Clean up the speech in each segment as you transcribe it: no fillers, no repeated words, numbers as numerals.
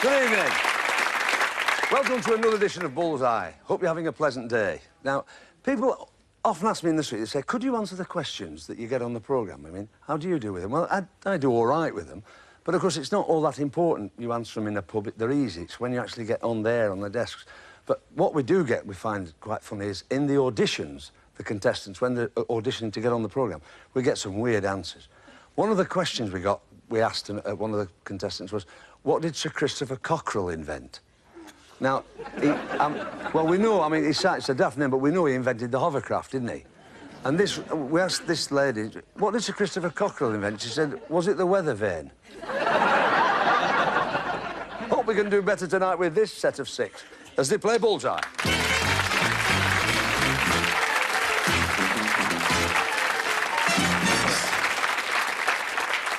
Good evening. Welcome to another edition of Bullseye. Hope you're having a pleasant day. Now, people often ask me in the street, they say, could you answer the questions that you get on the programme? I mean, how do you do with them? Well, I do all right with them. But, of course, it's not all that important you answer them in a pub. They're easy. It's when you actually get on there, on the desks. But what we do get, we find quite funny, is in the auditions, the contestants, when they're auditioning to get on the programme, we get some weird answers. One of the questions we asked one of the contestants was, what did Sir Christopher Cockerell invent? Now, well, we know, I mean, it's a daft name, but we know he invented the hovercraft, didn't he? And we asked this lady, what did Sir Christopher Cockerell invent? She said, was it the weather vane? Hope we can do better tonight with this set of 6 as they play Bullseye.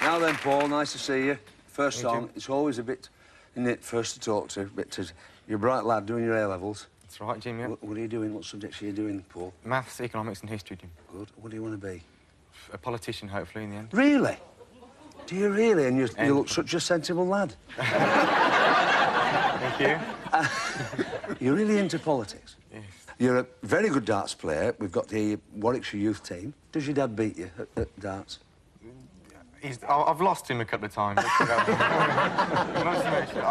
Now then, Paul, nice to see you. First song, it's always a bit, isn't it, first to talk to, you're a bright lad doing your A-levels. That's right, Jim, yeah. What are you doing? What subjects are you doing, Paul? Maths, economics and history, Jim. Good. What do you want to be? A politician, hopefully, in the end. Really? Do you really? And you look such a sensible lad. Thank you. You're really into politics? Yes. You're a very good darts player. We've got the Warwickshire youth team. Does your dad beat you at darts? I've lost him a couple of times. I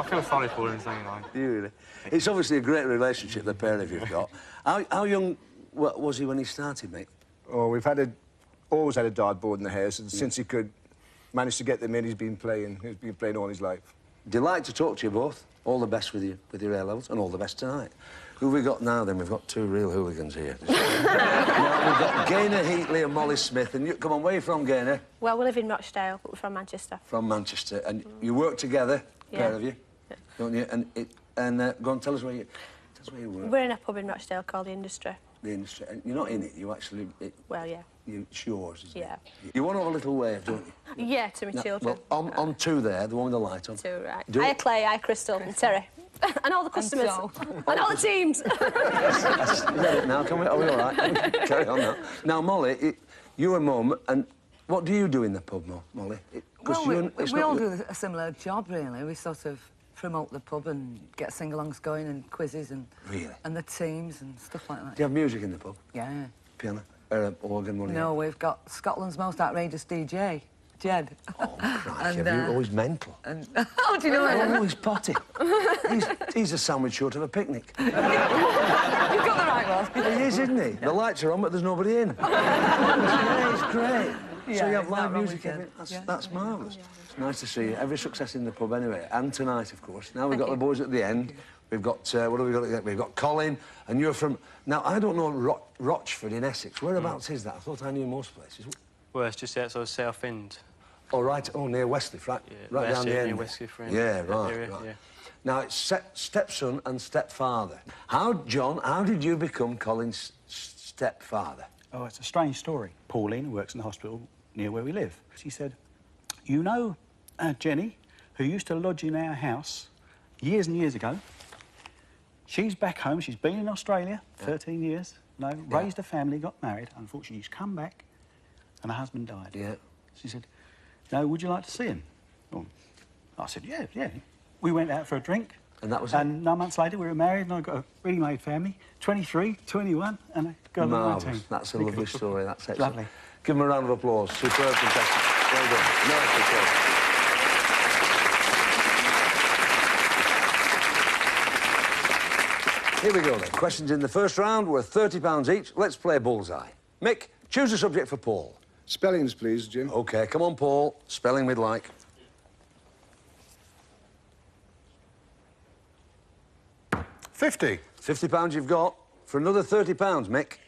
feel sorry for him, saying that. Do you really? It's obviously a great relationship the pair of you've got. How young was he when he started, mate? Oh, we've always had a dartboard in the house, and since he could manage to get them in, he's been playing all his life. Delight to talk to you both. All the best with your A-levels, and all the best tonight. Who have we got now, then? We've got 2 real hooligans here. Now, we've got Gaynor Heatley and Molly Smith. And you, come on, where are you from, Gaynor? Well, we live in Rochdale, but we're from Manchester. From Manchester. And you work together, pair of you, don't you? And go on, tell us where you work. We're in a pub in Rochdale called The Industry. The Industry. And you're not in it, you actually... Well, yeah. It's yours, isn't it? Yeah. You want to have a little wave, don't you? Yeah, to my children. Well, on 2 there, the one with the light on. 2, right. Hiya, Clay, hiya, Crystal, and Terry. And all the customers. And all the teams. Is that it now? Are we all right? Carry on now. Now, Molly, you're a mum, and what do you do in the pub, Molly? Well, we all do a similar job, really. We sort of promote the pub and get sing-alongs going and quizzes and... Really? And the teams and stuff like that. Do you have music in the pub? Yeah. Piano? Organ, money? No, we've got Scotland's most outrageous DJ, Jed. Oh, Christ, you're always mental. How do you know that? Always potty. he's a sandwich short of a picnic. You've got the right one. He is, isn't he? The lights are on, but there's nobody in. Yeah, it's great. Yeah, so you have live wrong music every... weekend. That's marvellous. It's nice to see you. Every success in the pub, anyway. And tonight, of course. Now we've got the boys at the end. We've got, what have we got? We've got Colin, and you're from... Now, I don't know Rochford in Essex. Whereabouts is that? I thought I knew most places. Well, it's just outside Southend. Oh, right. Oh, near Westcliff, right? Yeah, right down the end. Near Westcliff, yeah, right, area, right. Yeah. Now, it's stepson and stepfather. John, how did you become Colin's stepfather? Oh, it's a strange story. Pauline, who works in the hospital near where we live, she said, you know Jenny, who used to lodge in our house years and years ago? She's back home. She's been in Australia 13 years, raised a family, got married. Unfortunately, she's come back and her husband died. Yeah. She said, would you like to see him? Well, I said, yeah. We went out for a drink. And that was And 9 months later, we were married, and I got a ready-made family, 23, 21, and I got a little 19. That's a lovely story. That's excellent. Lovely. Give them a round of applause. Superb contestant. Well done. Nice job. Here we go, then. Questions in the first round worth £30 each. Let's play Bullseye. Mick, choose a subject for Paul. Spellings, please, Jim. OK, come on, Paul. Spelling we'd like. £50 you've got. For another £30, Mick.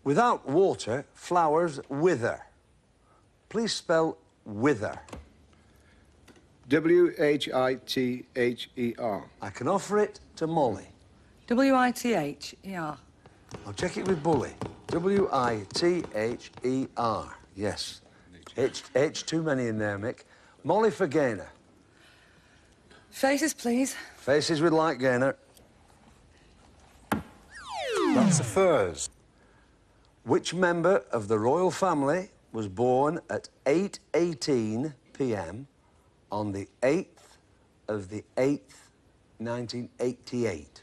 Without water, flowers wither. Please spell wither. W-H-I-T-H-E-R. I can offer it to Molly. W-I-T-H-E-R. I'll check it with Bully. W-I-T-H-E-R. Yes. H too many in there, Mick. Molly for Gaynor. Faces, please. Faces we'd like, Gaynor. That's the furs. Which member of the royal family was born at 8:18 p.m. on the 8th of the 8th 1988.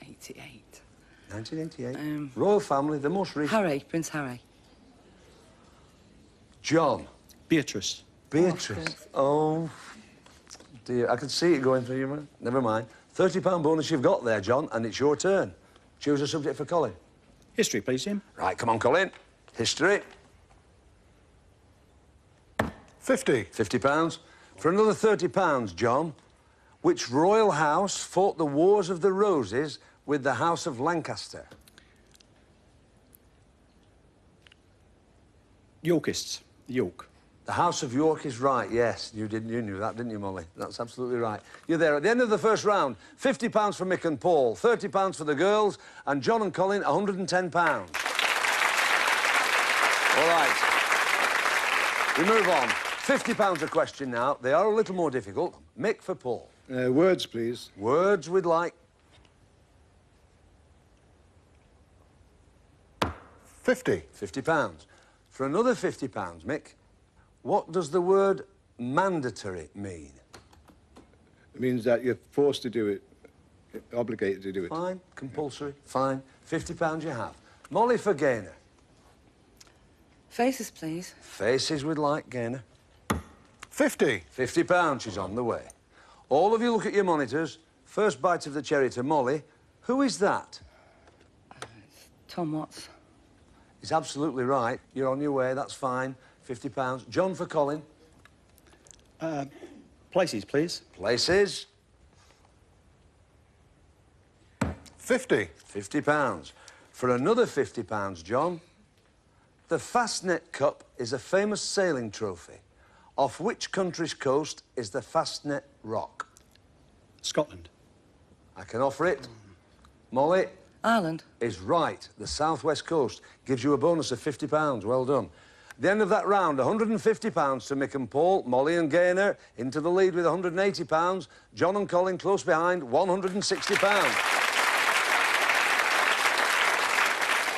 88. 1988. Royal family, the most recent. Harry, Prince Harry. John. Beatrice. Beatrice. Oh, dear. I can see it going through your mind. Never mind. £30 bonus you've got there, John, and it's your turn. Choose a subject for Colin. History, please, Jim. Right, come on, Colin. History. 50. £50. For another £30, John, which royal house fought the Wars of the Roses with the House of Lancaster? Yorkists. York. The House of York is right, yes. You knew that, didn't you, Molly? That's absolutely right. You're there. At the end of the first round, £50 for Mick and Paul, £30 for the girls, and John and Colin, £110. All right. We move on. £50 a question now. They are a little more difficult. Mick for Paul. Words, please. Words we'd like. 50. £50. For another £50, Mick, what does the word mandatory mean? It means that you're forced to do it, obligated to do it. Fine, compulsory, fine. £50 you have. Molly for Gaynor. Faces, please. Faces we'd like, Gaynor. 50. £50, she's on the way. All of you look at your monitors. First bite of the cherry to Molly. Who is that? Tom Watts. He's absolutely right. You're on your way, that's fine. £50. John for Colin. Places, please. Places. 50. £50. For another £50, John, the Fastnet Cup is a famous sailing trophy. Off which country's coast is the Fastnet Rock? Scotland. I can offer it. Molly Ireland. is right. The southwest coast gives you a bonus of £50. Well done. At the end of that round, £150 to Mick and Paul. Molly and Gaynor into the lead with £180. John and Colin close behind, £160.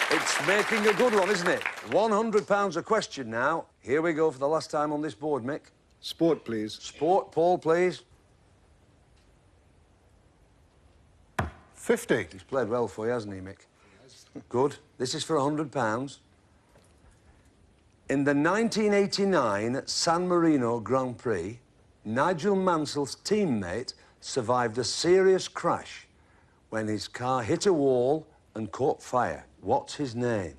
It's making a good one, isn't it? £100 a question now. Here we go for the last time on this board, Mick. Sport, please. Sport, Paul, please. 50. He's played well for you, hasn't he, Mick? Good. This is for £100. In the 1989 San Marino Grand Prix, Nigel Mansell's teammate survived a serious crash when his car hit a wall and caught fire. What's his name?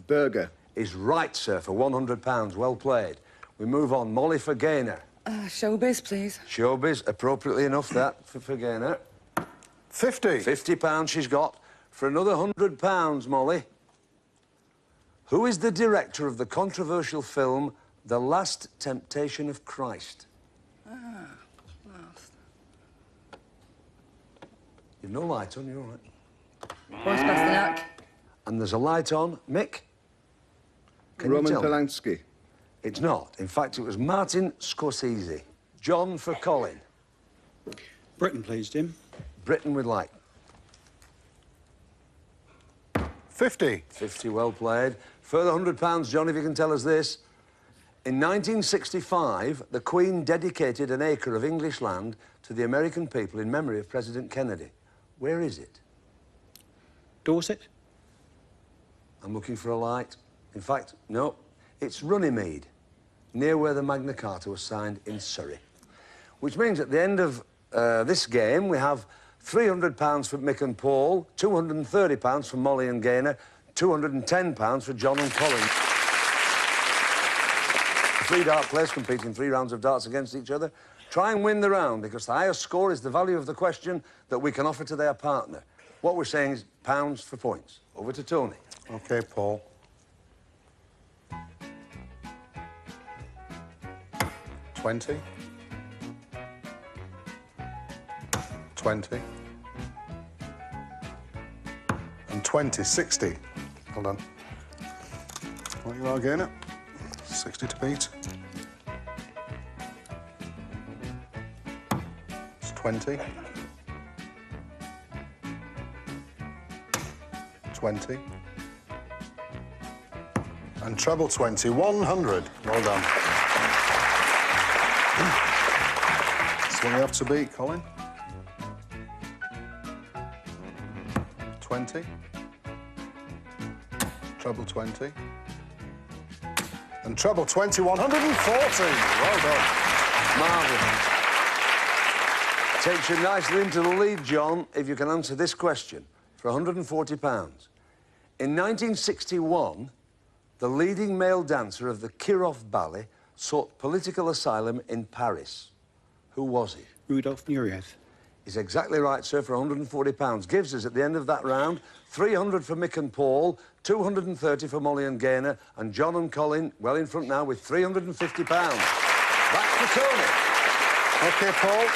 Berger. Is right, sir, for £100. Well played. We move on. Molly for Gaynor. Showbiz, please. Showbiz, appropriately enough, that for Gaynor. 50. £50 she's got. For another £100, Molly. Who is the director of the controversial film The Last Temptation of Christ? Last. You've no light on, you're all right. Boris Pasternak. And there's a light on. Mick? Can Roman you tell me? Polanski. It's not. In fact, it was Martin Scorsese. John for Colin. Britain, please, Jim. Britain we'd like. 50. 50, well played. Further £100, John, if you can tell us this. In 1965, the Queen dedicated an acre of English land to the American people in memory of President Kennedy. Where is it? Dorset. I'm looking for a light. In fact, no, it's Runnymede, near where the Magna Carta was signed in Surrey. Which means at the end of this game, we have £300 for Mick and Paul, £230 for Molly and Gaynor, £210 for John and Colin. Three dart players competing 3 rounds of darts against each other. Try and win the round, because the highest score is the value of the question that we can offer to their partner. What we're saying is pounds for points. Over to Tony. OK, Paul. 20. 20. And 20. 60. Hold on. What you are, Gaynor? 60 to beat. It's 20. 20. And treble 20, 100. Well done. Next one you have to beat, Colin. 20. Treble 20. And treble 20, 140. Well done. Marvellous. Takes you nicely into the lead, John, if you can answer this question for £140. In 1961, the leading male dancer of the Kirov Ballet sought political asylum in Paris. Who was he? Rudolf Nureyev. He's exactly right, sir, for £140. Gives us, at the end of that round, 300 for Mick and Paul, 230 for Molly and Gaynor, and John and Colin well in front now with £350. Back to Tony. OK, Paul.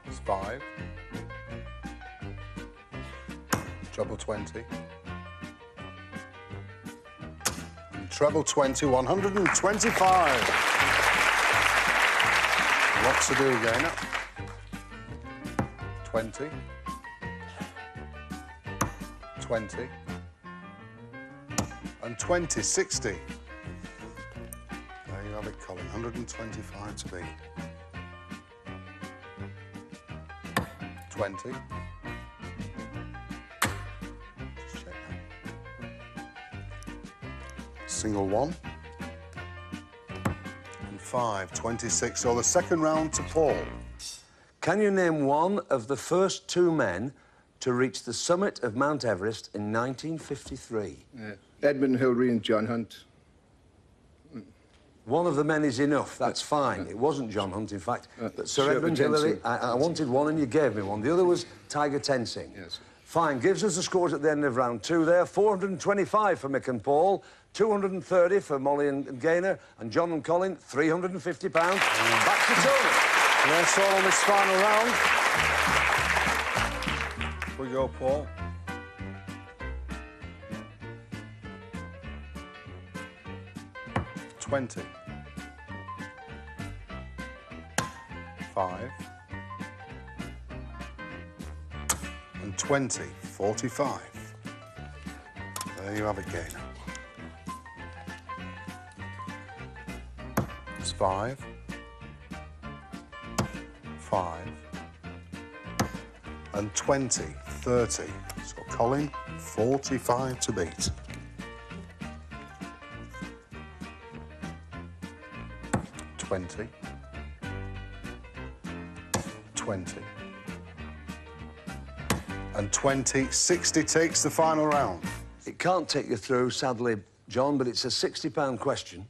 It's 5. Treble 20. And treble 20, 125. Lots to do, Gaynor. 20. 20. And 20, 60. There you have it, Colin. 125 to beat. 20. Just check that. Single 1. And 5, 26. So the second round to Paul. Can you name one of the first 2 men to reach the summit of Mount Everest in 1953? Edmund Hillary and John Hunt. One of the men is enough, that's fine. It wasn't John Hunt, in fact. But Sir Sherpa Edmund Tenzing. Hillary, I wanted one and you gave me one. The other was Tiger Tenzing. Yes. Fine, gives us the scores at the end of round 2 there. 425 for Mick and Paul, 230 for Molly and Gaynor, and John and Colin, £350. Back to Tony. That's all on this final round. Here we go, Paul. 20. 5. And 20, 45. There you have it, Gaynor. It's 5. 5. And 20, 30. So, Colin, 45 to beat. 20. 20. And 20, 60 takes the final round. It can't take you through, sadly, John, but it's a £60 question.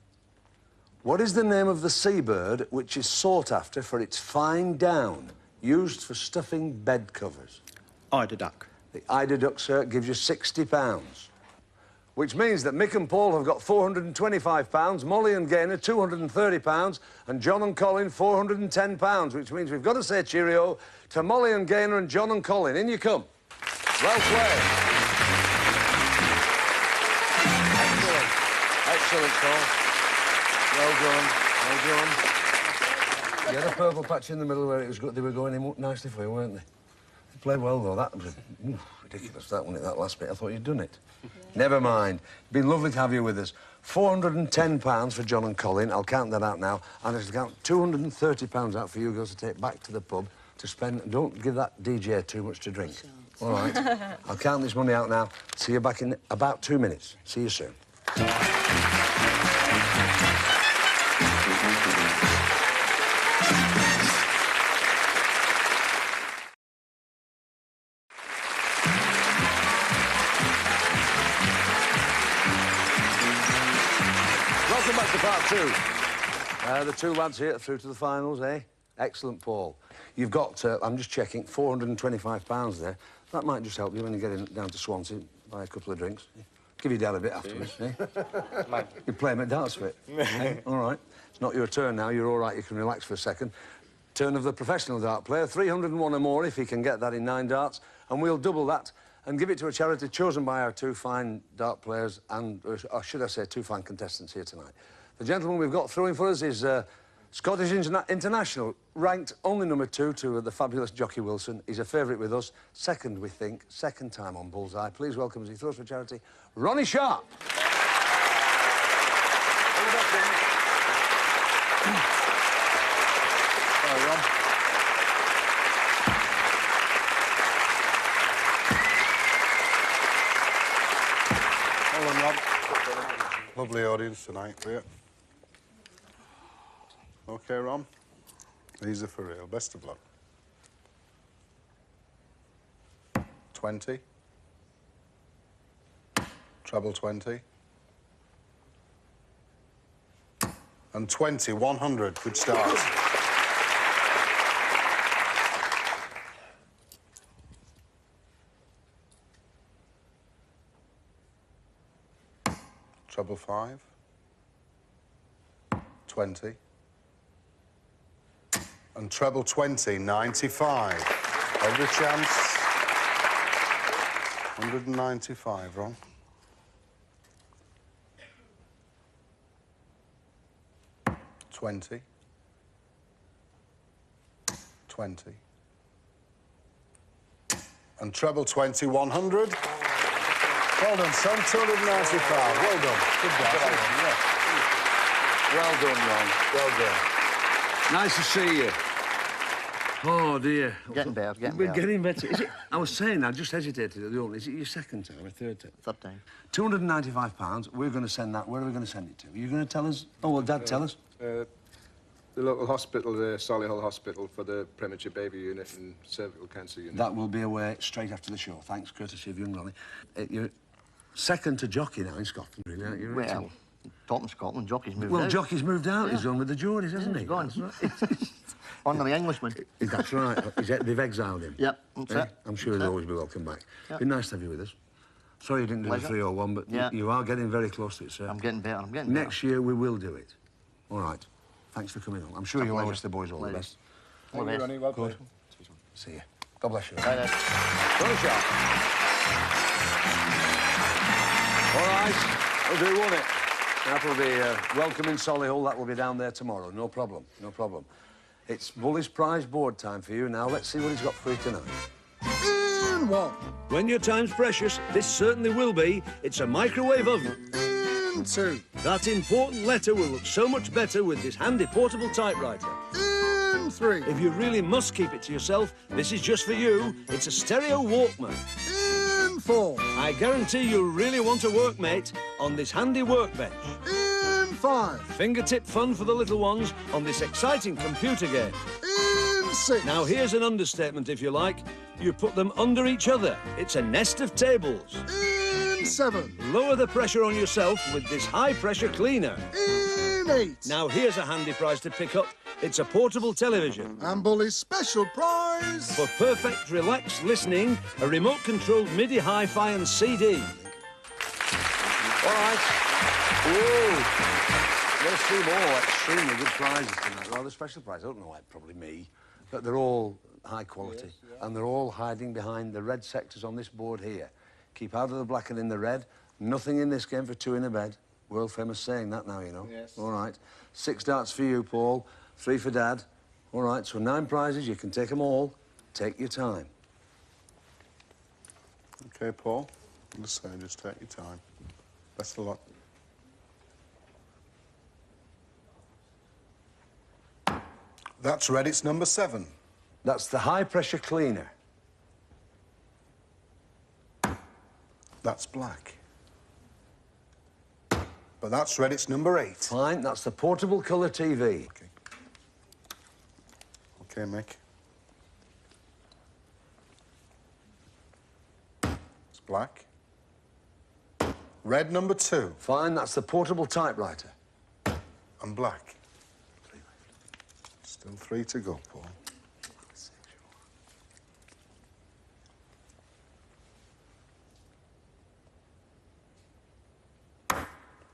What is the name of the seabird which is sought after for its fine down, used for stuffing bed covers? Eider duck. The eider duck, sir, gives you £60. Which means that Mick and Paul have got £425, Molly and Gaynor £230, and John and Colin £410, which means we've got to say cheerio to Molly and Gaynor and John and Colin. In you come. Well played. Excellent. Excellent, Paul. Well done. Well done. You had a purple patch in the middle where it was good. They were going in nicely for you, weren't they? You played well, though. That was ridiculous, that, wasn't it, that last bit? I thought you'd done it. Yeah. Never mind. Been lovely to have you with us. £410 for John and Colin. I'll count that out now. And I'll count £230 out for you girls to take back to the pub to spend. Don't give that DJ too much to drink. All right. I'll count this money out now. See you back in about 2 minutes. See you soon. Welcome back to part 2. The 2 lads here through to the finals, eh? Excellent, Paul. You've got, I'm just checking, £425 there. That might just help you when you get in, down to Swansea, buy a couple of drinks. Give your dad a bit afterwards, eh? You play him at darts for it. Eh? All right. It's not your turn now. You're all right. You can relax for a second. Turn of the professional dart player. 301 or more if he can get that in 9 darts. And we'll double that and give it to a charity chosen by our 2 fine dart players and, or should I say, 2 fine contestants here tonight. The gentleman we've got through for us is Scottish International ranked only number 2 to the fabulous Jockey Wilson. He's a favourite with us. Second, we think. Second time on Bullseye. Please welcome as he throws for charity, Ronnie Sharp. Sorry, Ron. Well done, Rob. Lovely audience tonight for you. OK, Ron? These are for real. Best of luck. 20. Treble 20. And 20, 100. Good start. Treble 5. 20. And treble 20, 95. Every chance. 195, Ron. $20. 20. And treble 20, 100. Well done, son. 295. Well done. Good job. Well done, Ron. Well done. Nice to see you. Oh, dear. Getting better, getting We're better. getting better. Is it, I was saying, I just hesitated at the opening. Is it your second time or third time? Third time. £295. We're going to send that. Where are we going to send it to? Are you going to tell us? Oh, well, Dad, tell us. The local hospital, the Solihull Hospital, for the premature baby unit and cervical cancer unit. That will be away straight after the show. Thanks, courtesy of young Ronnie. You're second to Jockey now in Scotland, really, aren't you? Well, talking Scotland, Jockey's moved Well, out. Jockey's moved out. He's gone with the Geordies, hasn't he? He's gone. That's right. Under the Englishman. That's right. They've exiled him. Yep, that's Eh? it. I'm sure he'll always be welcome back. Yep. Be nice to have you with us. Sorry you didn't do the Pleasure. 301, but Yeah. you are getting very close to it, sir. I'm getting better, I'm getting better. Next year, we will do it. All right. Thanks for coming on. I'm sure you'll pleasure. wish the boys all the Pleasure. best. All the best. Ronnie, well played. See you. God bless you. Bye, Dad. Ronnie Sharp. All right. We'll do, won't it? That'll be welcome in Solihull. That will be down there tomorrow. No problem. No problem. It's Bully's Prize board time for you now. Let's see what he's got for you tonight. In one. When your time's precious, this certainly will be. It's a microwave oven. In two. That important letter will look so much better with this handy portable typewriter. In three. If you really must keep it to yourself, this is just for you. It's a stereo Walkman. In four. I guarantee you'll really want to work, mate, on this handy workbench. In five. Fingertip fun for the little ones on this exciting computer game. In six. Now, here's an understatement, if you like. You put them under each other. It's a nest of tables. In seven. Lower the pressure on yourself with this high-pressure cleaner. In eight. Now, here's a handy prize to pick up. It's a portable television. And Bully's special prize. For perfect, relaxed listening, a remote-controlled MIDI hi-fi and CD. All right. Whoa. There's two more extremely good prizes tonight. Rather special prizes. I don't know why, probably me. But they're all high quality. Yes, yeah. And they're all hiding behind the red sectors on this board here. Keep out of the black and in the red. Nothing in this game for two in a bed. World famous saying that now, you know. Yes. All right. 6 darts for you, Paul. 3 for Dad. All right, so 9 prizes. You can take them all. Take your time. OK, Paul. I'm just saying, just take your time. Best of luck. That's red, it's number 7. That's the high-pressure cleaner. That's black. But that's red, it's number 8. Fine, that's the portable colour TV. OK. OK, Mick. It's black. Red, number 2. Fine, that's the portable typewriter. And black. Still 3 to go, Paul.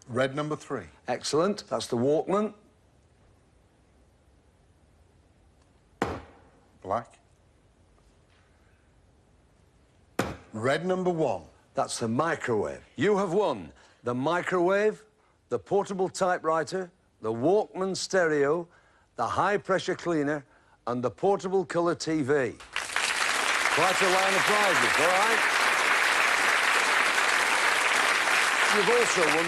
Red, number 3. Excellent, that's the Walkman. Black. Red, number 1. That's the microwave. You have won the microwave, the portable typewriter, the Walkman stereo, the high-pressure cleaner, and the portable colour TV. Quite a line of prizes, all right? You've also won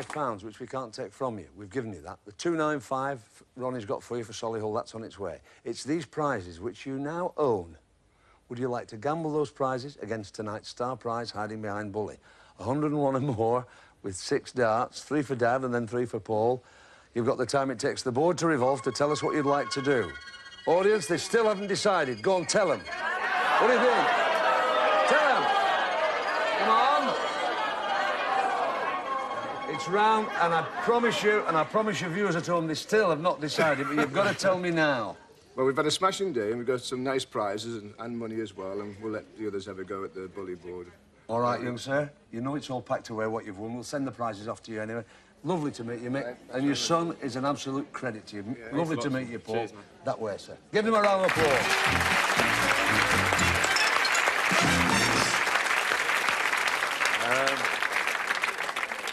£425, which we can't take from you. We've given you that. The 295 Ronnie's got for you for Solihull, that's on its way. It's these prizes which you now own. Would you like to gamble those prizes against tonight's star prize hiding behind Bully? 101 or more with 6 darts, 3 for Dad and then 3 for Paul. You've got the time it takes the board to revolve to tell us what you'd like to do. Audience, they still haven't decided. Go on, tell them. What do you think? Tell them. Come on. It's round, and I promise you viewers at home, they still have not decided, but you've got to tell me now. Well, we've had a smashing day, and we've got some nice prizes and money as well, and we'll let the others have a go at the Bully board. All right, young sir. You know it's all packed away, what you've won. We'll send the prizes off to you anyway. Lovely to meet you, Mick. And your son is an absolute credit to you. Yeah, Lovely to meet you, Paul. Cheers, man. That way, sir. Give them a round of applause.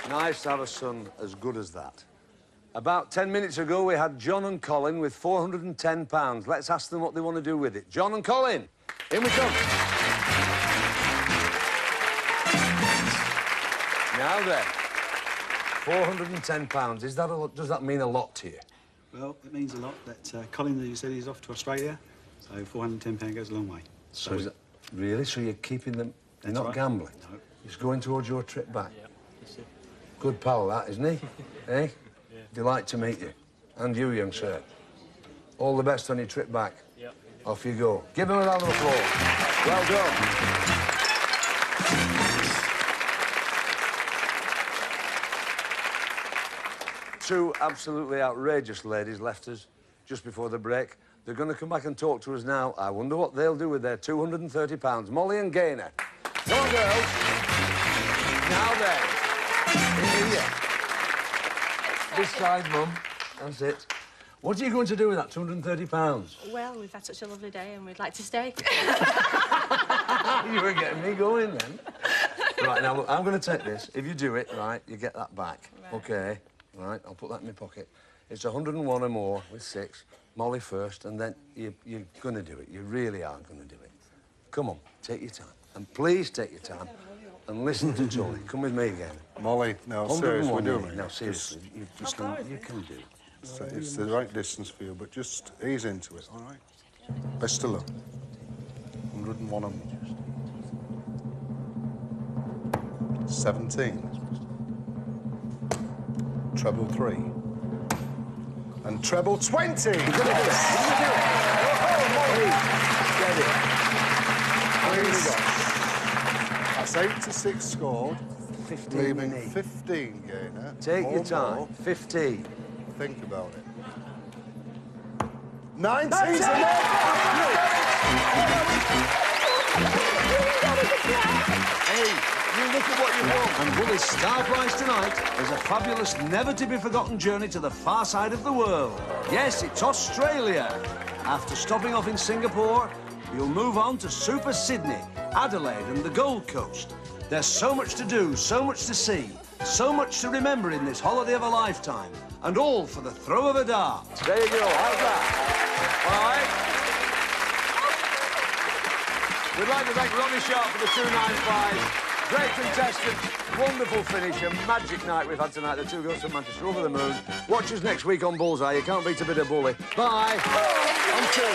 Nice to have a son as good as that. About 10 minutes ago, we had John and Colin with £410. Let's ask them what they want to do with it. John and Colin, in we come. Now then, £410. Is that a lot? Does that mean a lot to you? Well, it means a lot that Colin, as you said, he's off to Australia, so £410 goes a long way. So is that, really? So you're keeping them... You're That's not right. gambling? No. He's going towards your trip back? Yeah, that's it. Good pal, that, isn't he? Eh? Yeah. Delight to meet you. And you, young sir. All the best on your trip back. Yeah. Off you go. Give him a round of applause. Well done. Two absolutely outrageous ladies left us just before the break. They're going to come back and talk to us now. I wonder what they'll do with their £230. Molly and Gaynor. Come on, girls. Now then. Here. This side, Mum. That's it. What are you going to do with that £230? Well, we've had such a lovely day and we'd like to stay. You were getting me going then. Right, now, look, I'm going to take this. If you do it, right, you get that back. Right. OK. Right, I'll put that in my pocket. It's 101 or more with 6. Molly first, and then you're going to do it. You really are going to do it. Come on, take your time. And please take your time and listen to Tony. Come with me again. Molly, no, seriously, we're 101, doing Molly. it. No, seriously, you can do it. It's the right distance for you, but just ease into it, all right? Best of luck. 101 and more. 17. Treble 3. And treble 20! You're going to do it. Get it. That's 8 to 6 scored. 15 Leaving minutes. 15, Gaynor. Take your Or time. more. 15. Think about it. 19's enough! Hey, you look at what you want. And Bully's star prize tonight is a fabulous, never-to-be-forgotten journey to the far side of the world. Yes, it's Australia. After stopping off in Singapore, you'll move on to Super Sydney, Adelaide and the Gold Coast. There's so much to do, so much to see, so much to remember in this holiday of a lifetime, and all for the throw of a dart. There you go, how's that? All right? We'd like to thank Ronnie Sharp for the 295. Great contestant, wonderful finish, a magic night we've had tonight. The two girls from Manchester over the moon. Watch us next week on Bullseye. You can't beat a bit of Bully. Bye. On two.